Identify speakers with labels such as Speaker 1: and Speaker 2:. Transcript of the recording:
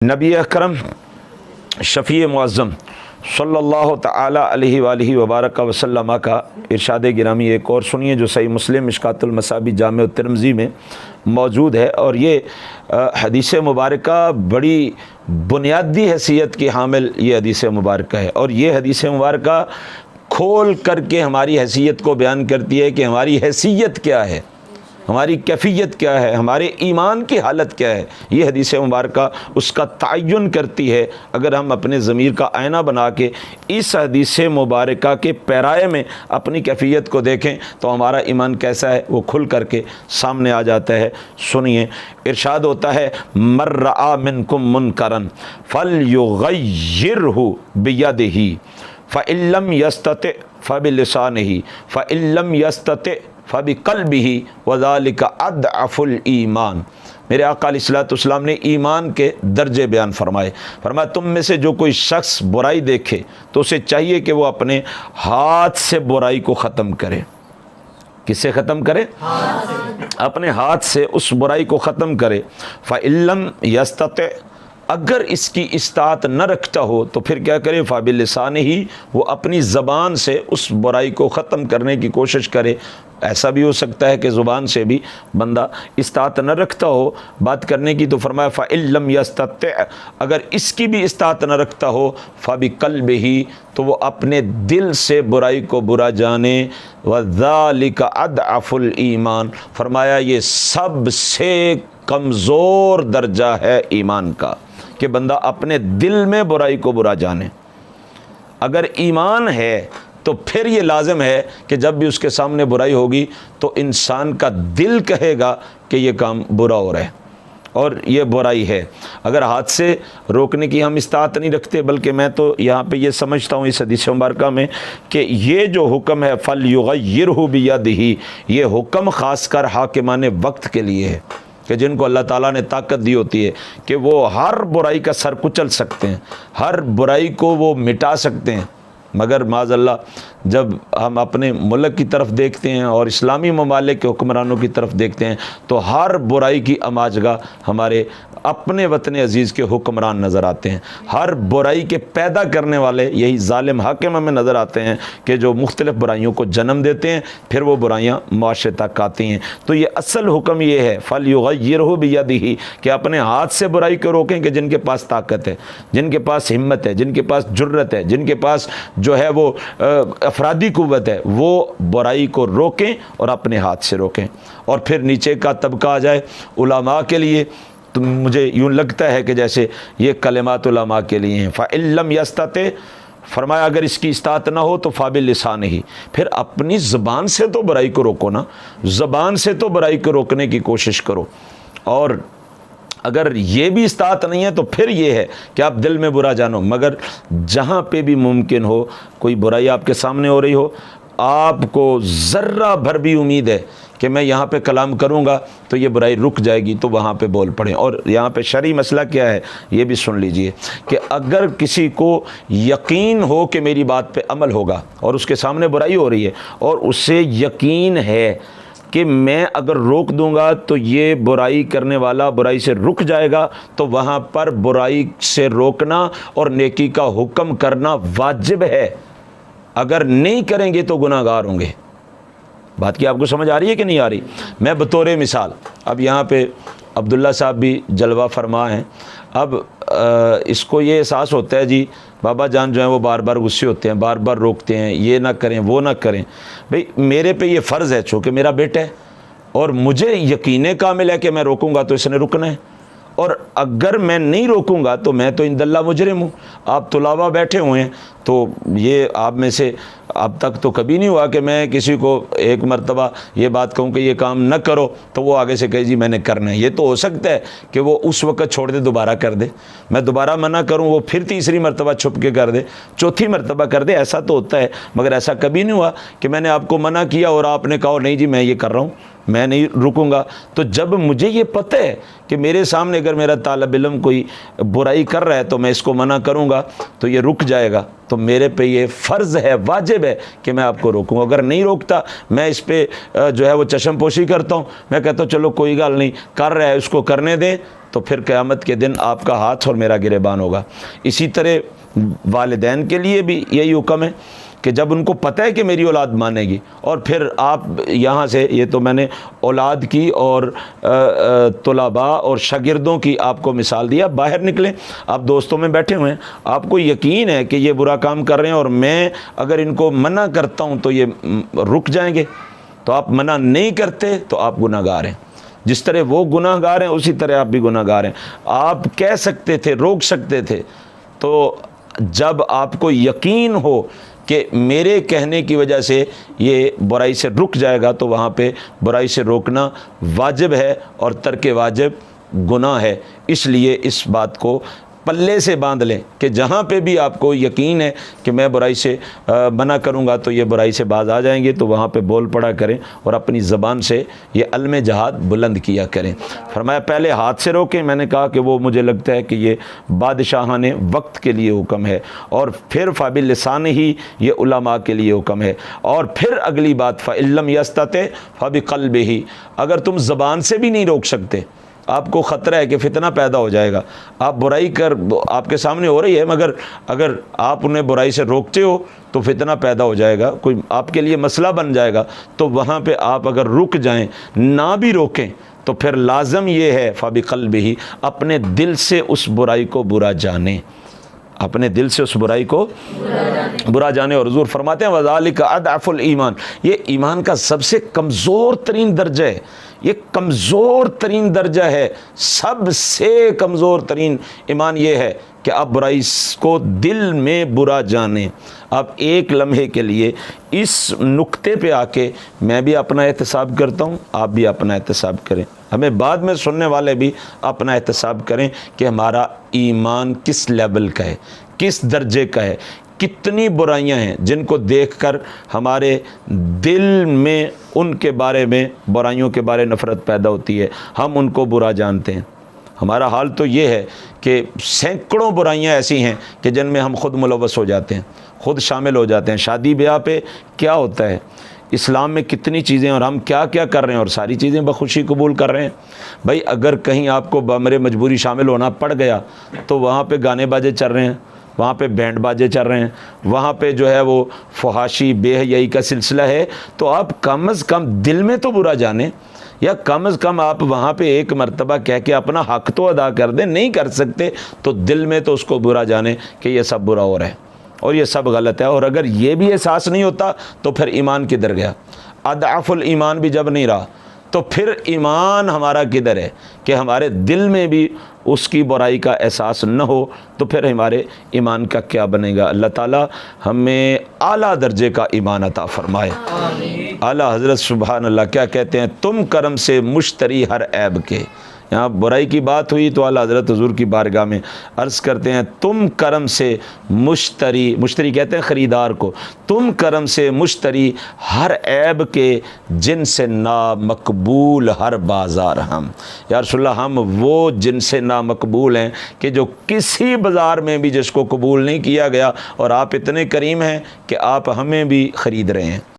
Speaker 1: नबी अकरम शफ़ी मुअज़्ज़म सल्लल्लाहु तआला अलैहि वालिहि वबारक वसल्लम का इरशाद गिरामी एक और सुनिए, जो सही मुस्लिम मिशकातुल मसाबी जामे तिरमिज़ी में मौजूद है। और ये हदीस मुबारक बड़ी बुनियादी हैसियत की हामिल ये हदीस मुबारक है। और ये हदीस मुबारक खोल करके हमारी हैसियत को बयान करती है कि हमारी हैसियत क्या है, हमारी कैफियत क्या है, हमारे ईमान की हालत क्या है। ये हदीस मुबारक उसका तयन करती है। अगर हम अपने ज़मीर का आईना बना के इस हदीस मुबारक के पैराए में अपनी कैफियत को देखें तो हमारा ईमान कैसा है वो खुल करके सामने आ जाता है। सुनिए, इरशाद होता है, मर रआ मिनकुम मुनकरन फलयुग़य्यिरहु बियदिही फ़इल्लम यस्तति फ़बिलिसानिही फ़इल्लम यस्तति फ़बिक़ल्बिही वज़ालिका अदअफ़ुल ईमान। मेरे आका अलैहिस्सलाम ने ईमान के दर्जे बयान फरमाया तुम में से जो कोई शख्स बुराई देखे तो उसे चाहिए कि वो अपने हाथ से बुराई को ख़त्म करे। किससे ख़त्म करे? अपने हाथ से उस बुराई को ख़त्म करे। फ़इल्लम यस्तति, अगर इसकी इस्तात न रखता हो तो फिर क्या करे? फ़बिलिसानिही, वो अपनी ज़बान से उस बुराई को ख़त्म करने की कोशिश करे। ऐसा भी हो सकता है कि ज़ुबान से भी बंदा इस्तात न रखता हो बात करने की, तो फरमाया फ़इल्लम यस्तति, अगर इसकी भी इस्तात न रखता हो फ़बिक़ल्बिही, तो वो अपने दिल से बुराई को बुरा जाने। वज़ालिका अदअफ़ुल ईमान, फरमाया ये सबसे कमज़ोर दर्जा है ईमान का, कि बंदा अपने दिल में बुराई को बुरा जाने। अगर ईमान है तो फिर ये लाज़िम है कि जब भी उसके सामने बुराई होगी तो इंसान का दिल कहेगा कि ये काम बुरा हो रहा है और ये बुराई है। अगर हाथ से रोकने की हम इस्तात नहीं रखते, बल्कि मैं तो यहाँ पे ये समझता हूँ इस हदीस मुबारक में कि ये जो हुक्म है फलयुग़य्यिरहु बियदिही, ये हुक्म ख़ासकर हाकिमान वक्त के लिए है, कि जिनको अल्लाह ताला ने ताकत दी होती है कि वो हर बुराई का सर कुचल सकते हैं, हर बुराई को वो मिटा सकते हैं। मगर माज़अल्लाह जब हम अपने मुल्क की तरफ देखते हैं और इस्लामी ममालिक के हुक्मरानों की तरफ देखते हैं तो हर बुराई की अमाजगा हमारे अपने वतन अज़ीज़ के हुक्मरान नज़र आते हैं। हर बुराई के पैदा करने वाले यही ज़ालिम हाकिम हमें नज़र आते हैं कि जो मुख्तलिफ़ बुराइयों को जन्म देते हैं, फिर वो बुराइयाँ मुआशरे तक आती हैं। तो ये असल हुक्म ये है फलयुग़य्यिरहु बियदिही, कि अपने हाथ से बुराई को रोकें, कि जिनके पास ताकत है, जिनके पास हिम्मत है, जिनके पास जुर्रत है, जिनके पास जो है वो अफरादी कुव्वत है, वो बुराई को रोकें और अपने हाथ से रोकें। और फिर नीचे का तबका आ जाए उलमा के लिए, तो मुझे यूँ लगता है कि जैसे ये कलिमात उलमा के लिए हैं। फ़इल्लम यस्तति, फरमाया अगर इसकी इस्तात ना हो तो फ़बिलिसानिही, फिर अपनी ज़बान से तो बुराई को रोको ना, ज़बान से तो बुराई को रोकने की कोशिश करो। और अगर ये भी इस्तात नहीं है तो फिर ये है कि आप दिल में बुरा जानो। मगर जहाँ पे भी मुमकिन हो, कोई बुराई आपके सामने हो रही हो, आपको ज़र्रा भर भी उम्मीद है कि मैं यहाँ पे कलाम करूँगा तो ये बुराई रुक जाएगी, तो वहाँ पे बोल पड़ें। और यहाँ पे शरई मसला क्या है ये भी सुन लीजिए, कि अगर किसी को यकीन हो कि मेरी बात पे अमल होगा और उसके सामने बुराई हो रही है और उसे यकीन है कि मैं अगर रोक दूंगा तो ये बुराई करने वाला बुराई से रुक जाएगा, तो वहाँ पर बुराई से रोकना और नेकी का हुक्म करना वाजिब है। अगर नहीं करेंगे तो गुनाहगार होंगे। बात की आपको समझ आ रही है कि नहीं आ रही? मैं बतौर मिसाल, अब यहाँ पे अब्दुल्ला साहब भी जलवा फरमा हैं। अब इसको ये एहसास होता है जी बाबा जान जो है वो बार बार गुस्से होते हैं, बार बार रोकते हैं, ये ना करें वो ना करें। भाई मेरे पे ये फ़र्ज़ है, चूँकि मेरा बेटा है और मुझे यकीन कामिल है कि मैं रोकूंगा तो इसने रुकना है, और अगर मैं नहीं रोकूंगा तो मैं तो इंदल्ला मुजरिम हूँ। आप तुलावा बैठे हुए हैं, तो ये आप में से अब तक तो कभी नहीं हुआ कि मैं किसी को एक मरतबा ये बात कहूँ कि ये काम न करो तो वो आगे से कहे जी मैंने करना है। ये तो हो सकता है कि वो उस वक़्त छोड़ दे, दोबारा कर दे, मैं दोबारा मना करूँ वो फिर तीसरी मरतबा छुप के कर दे, चौथी मरतबा कर दे, ऐसा तो होता है। मगर ऐसा कभी नहीं हुआ कि मैंने आपको मना किया और आपने कहा नहीं जी मैं ये कर रहा हूँ, میں نہیں رکوں گا۔ تو جب مجھے یہ پتہ ہے کہ میرے سامنے اگر میرا طالب علم کوئی برائی کر رہا ہے تو میں اس کو منع کروں گا تو یہ رک جائے گا، تو میرے پہ یہ فرض ہے، واجب ہے کہ میں آپ کو روکوں۔ اگر نہیں روکتا، میں اس پہ جو ہے وہ چشم پوشی کرتا ہوں، میں کہتا ہوں چلو کوئی گل نہیں، کر رہا ہے اس کو کرنے دیں، تو پھر قیامت کے دن آپ کا ہاتھ اور میرا گریبان ہوگا۔ اسی طرح والدین کے لیے بھی یہی حکم ہے کہ جب ان کو پتہ ہے کہ میری اولاد مانے گی، اور پھر آپ یہاں سے، یہ تو میں نے اولاد کی اور طلباء اور شاگردوں کی آپ کو مثال دیا، باہر نکلیں، آپ دوستوں میں بیٹھے ہوئے ہیں، آپ کو یقین ہے کہ یہ برا کام کر رہے ہیں اور میں اگر ان کو منع کرتا ہوں تو یہ رک جائیں گے، تو آپ منع نہیں کرتے تو آپ گناہ گار ہیں۔ جس طرح وہ گناہ گار ہیں اسی طرح آپ بھی گناہ گار ہیں۔ آپ کہہ سکتے تھے، روک سکتے تھے، تو جب آپ کو یقین ہو کہ میرے کہنے کی وجہ سے یہ برائی سے رک جائے گا، تو وہاں پہ برائی سے روکنا واجب ہے اور ترک واجب گناہ ہے۔ اس لیے اس بات کو پلے سے باندھ لیں کہ جہاں پہ بھی آپ کو یقین ہے کہ میں برائی سے منع کروں گا تو یہ برائی سے باز آ جائیں گے، تو وہاں پہ بول پڑا کریں اور اپنی زبان سے یہ علم جہاد بلند کیا کریں۔ فرمایا پہلے ہاتھ سے روکیں، میں نے کہا کہ وہ مجھے لگتا ہے کہ یہ بادشاہان وقت کے لیے حکم ہے، اور پھر فبلسان ہی یہ علماء کے لیے حکم ہے، اور پھر اگلی بات فَإِن لَّمْ يَسْتَطِعْ فَبِقَلْبِهِ، اگر تم زبان سے بھی نہیں روک سکتے، آپ کو خطرہ ہے کہ فتنہ پیدا ہو جائے گا، آپ برائی آپ کے سامنے ہو رہی ہے مگر اگر آپ انہیں برائی سے روکتے ہو تو فتنہ پیدا ہو جائے گا، کوئی آپ کے لیے مسئلہ بن جائے گا، تو وہاں پہ آپ اگر رک جائیں، نہ بھی روکیں، تو پھر لازم یہ ہے فَبِقَلْبِهِ، اپنے دل سے اس برائی کو برا جانیں، اپنے دل سے اس برائی کو برا جانے۔ اور حضور فرماتے ہیں وَذَلِكَ أَضْعَفُ الْإِيمَانِ، یہ ایمان کا سب سے کمزور ترین درجہ ہے، یہ کمزور ترین درجہ ہے، سب سے کمزور ترین ایمان یہ ہے کہ آپ برائی کو دل میں برا جانیں۔ آپ ایک لمحے کے لیے اس نقطے پہ آ کے میں بھی اپنا احتساب کرتا ہوں، آپ بھی اپنا احتساب کریں، ہمیں بعد میں سننے والے بھی اپنا احتساب کریں کہ ہمارا ایمان کس لیول کا ہے، کس درجے کا ہے، کتنی برائیاں ہیں جن کو دیکھ کر ہمارے دل میں ان کے بارے میں، برائیوں کے بارے نفرت پیدا ہوتی ہے، ہم ان کو برا جانتے ہیں۔ ہمارا حال تو یہ ہے کہ سینکڑوں برائیاں ایسی ہیں کہ جن میں ہم خود ملوث ہو جاتے ہیں، خود شامل ہو جاتے ہیں۔ شادی بیاہ پہ کیا ہوتا ہے، اسلام میں کتنی چیزیں اور ہم کیا کیا کر رہے ہیں، اور ساری چیزیں بخوشی قبول کر رہے ہیں۔ بھائی اگر کہیں آپ کو بامر مجبوری شامل ہونا پڑ گیا تو وہاں پہ گانے باجے چل رہے ہیں، وہاں پہ بینڈ باجے چل رہے ہیں، وہاں پہ جو ہے وہ فحاشی بے حیائی کا سلسلہ ہے، تو آپ کم از کم دل میں تو برا جانیں، یا کم از کم آپ وہاں پہ ایک مرتبہ کہہ کے اپنا حق تو ادا کر دیں۔ نہیں کر سکتے تو دل میں تو اس کو برا جانیں کہ یہ سب برا ہو رہا ہے اور یہ سب غلط ہے، اور اگر یہ بھی احساس نہیں ہوتا تو پھر ایمان کدھر گیا؟ اضعف الایمان بھی جب نہیں رہا تو پھر ایمان ہمارا کدھر ہے کہ ہمارے دل میں بھی اس کی برائی کا احساس نہ ہو، تو پھر ہمارے ایمان کا کیا بنے گا؟ اللہ تعالیٰ ہمیں اعلیٰ درجے کا ایمان عطا فرمائے۔ اعلیٰ حضرت سبحان اللہ کیا کہتے ہیں، تم کرم سے مشتری ہر عیب کے، یہاں برائی کی بات ہوئی تو اعلیٰ حضرت حضور کی بارگاہ میں عرض کرتے ہیں تم کرم سے مشتری کہتے ہیں خریدار کو، تم کرم سے مشتری ہر عیب کے، جن سے نامقبول ہر بازار ہم۔ یا رسول اللہ ہم وہ جن سے نامقبول ہیں کہ جو کسی بازار میں بھی جس کو قبول نہیں کیا گیا، اور آپ اتنے کریم ہیں کہ آپ ہمیں بھی خرید رہے ہیں۔